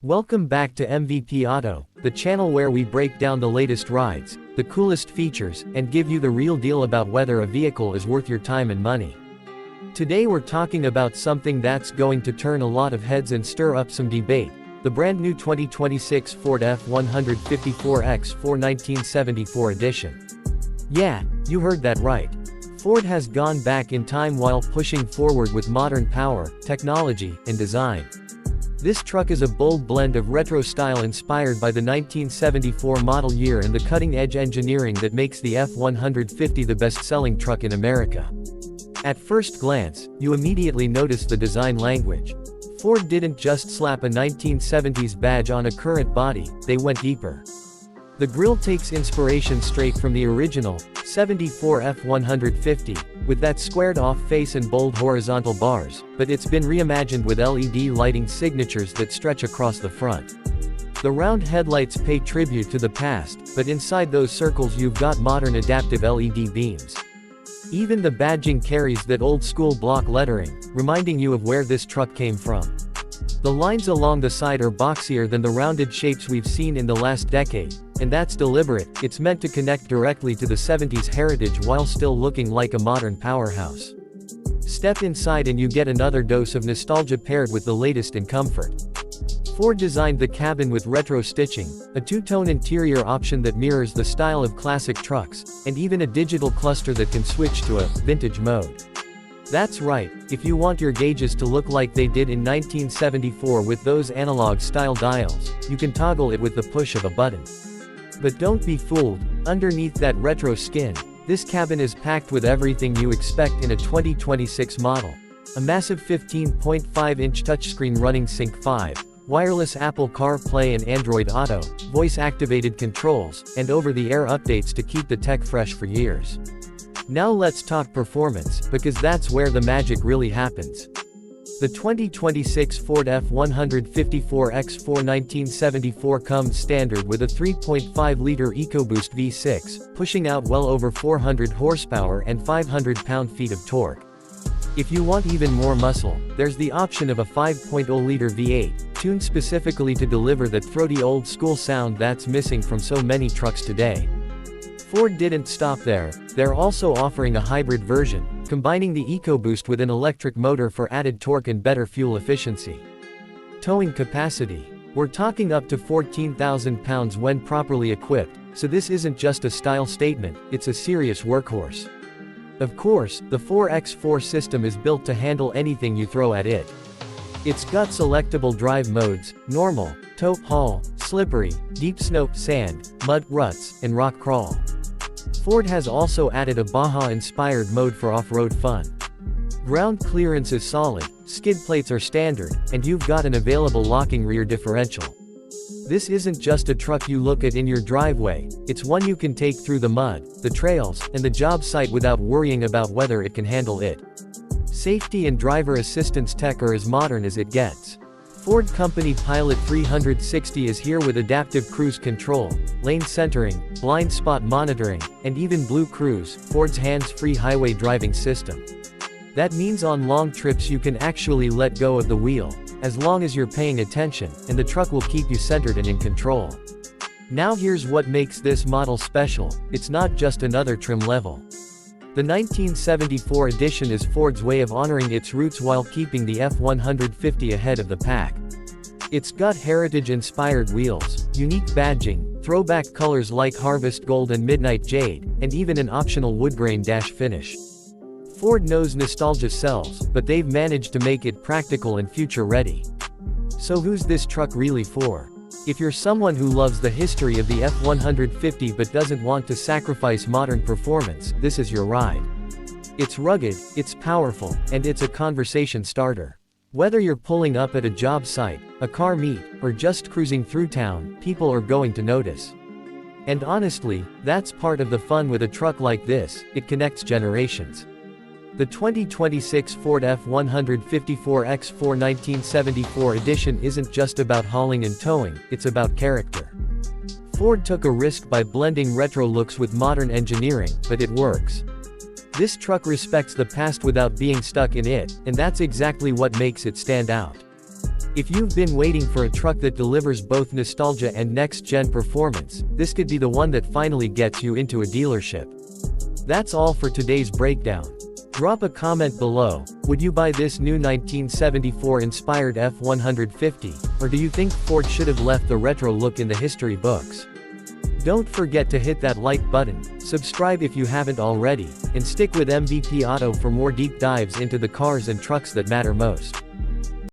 Welcome back to MVP Auto, the channel where we break down the latest rides, the coolest features, and give you the real deal about whether a vehicle is worth your time and money. Today we're talking about something that's going to turn a lot of heads and stir up some debate: the brand new 2026 Ford F-154X4 1974 edition. Yeah, you heard that right. Ford has gone back in time while pushing forward with modern power, technology, and design. This truck is a bold blend of retro style inspired by the 1974 model year and the cutting-edge engineering that makes the F-150 the best-selling truck in America. At first glance, you immediately notice the design language. Ford didn't just slap a 1970s badge on a current body, they went deeper. The grille takes inspiration straight from the original, 74 F-150, with that squared-off face and bold horizontal bars, but it's been reimagined with LED lighting signatures that stretch across the front. The round headlights pay tribute to the past, but inside those circles you've got modern adaptive LED beams. Even the badging carries that old-school block lettering, reminding you of where this truck came from. The lines along the side are boxier than the rounded shapes we've seen in the last decade, and that's deliberate. It's meant to connect directly to the 70s heritage while still looking like a modern powerhouse. Step inside and you get another dose of nostalgia paired with the latest in comfort. Ford designed the cabin with retro stitching, a two-tone interior option that mirrors the style of classic trucks, and even a digital cluster that can switch to a vintage mode. That's right, if you want your gauges to look like they did in 1974 with those analog-style dials, you can toggle it with the push of a button. But don't be fooled, underneath that retro skin, this cabin is packed with everything you expect in a 2026 model. A massive 15.5-inch touchscreen running Sync 5, wireless Apple CarPlay and Android Auto, voice-activated controls, and over-the-air updates to keep the tech fresh for years. Now let's talk performance, because that's where the magic really happens. The 2026 Ford F-154X4 1974 comes standard with a 3.5-liter EcoBoost V6, pushing out well over 400 horsepower and 500 pound-feet of torque. If you want even more muscle, there's the option of a 5.0-liter V8, tuned specifically to deliver that throaty old-school sound that's missing from so many trucks today. Ford didn't stop there, they're also offering a hybrid version, combining the EcoBoost with an electric motor for added torque and better fuel efficiency. Towing capacity. We're talking up to 14,000 pounds when properly equipped, so this isn't just a style statement, it's a serious workhorse. Of course, the 4x4 system is built to handle anything you throw at it. It's got selectable drive modes: normal, tow, haul, slippery, deep snow, sand, mud, ruts, and rock crawl. Ford has also added a Baja-inspired mode for off-road fun. Ground clearance is solid, skid plates are standard, and you've got an available locking rear differential. This isn't just a truck you look at in your driveway, it's one you can take through the mud, the trails, and the job site without worrying about whether it can handle it. Safety and driver assistance tech are as modern as it gets. Ford Company Pilot 360 is here with adaptive cruise control, lane centering, blind spot monitoring, and even Blue Cruise, Ford's hands-free highway driving system. That means on long trips you can actually let go of the wheel, as long as you're paying attention, and the truck will keep you centered and in control. Now here's what makes this model special: it's not just another trim level. The 1974 edition is Ford's way of honoring its roots while keeping the F-150 ahead of the pack. It's got heritage-inspired wheels, unique badging, throwback colors like Harvest Gold and Midnight Jade, and even an optional woodgrain dash finish. Ford knows nostalgia sells, but they've managed to make it practical and future-ready. So who's this truck really for? If you're someone who loves the history of the F-150 but doesn't want to sacrifice modern performance, this is your ride. It's rugged, it's powerful, and it's a conversation starter. Whether you're pulling up at a job site, a car meet, or just cruising through town, people are going to notice. And honestly, that's part of the fun with a truck like this: it connects generations. The 2026 Ford F-154X4 1974 edition isn't just about hauling and towing, it's about character. Ford took a risk by blending retro looks with modern engineering, but it works. This truck respects the past without being stuck in it, and that's exactly what makes it stand out. If you've been waiting for a truck that delivers both nostalgia and next-gen performance, this could be the one that finally gets you into a dealership. That's all for today's breakdown. Drop a comment below. Would you buy this new 1974 inspired F-150, or do you think Ford should have left the retro look in the history books? Don't forget to hit that like button, subscribe if you haven't already, and stick with MVP Auto for more deep dives into the cars and trucks that matter most.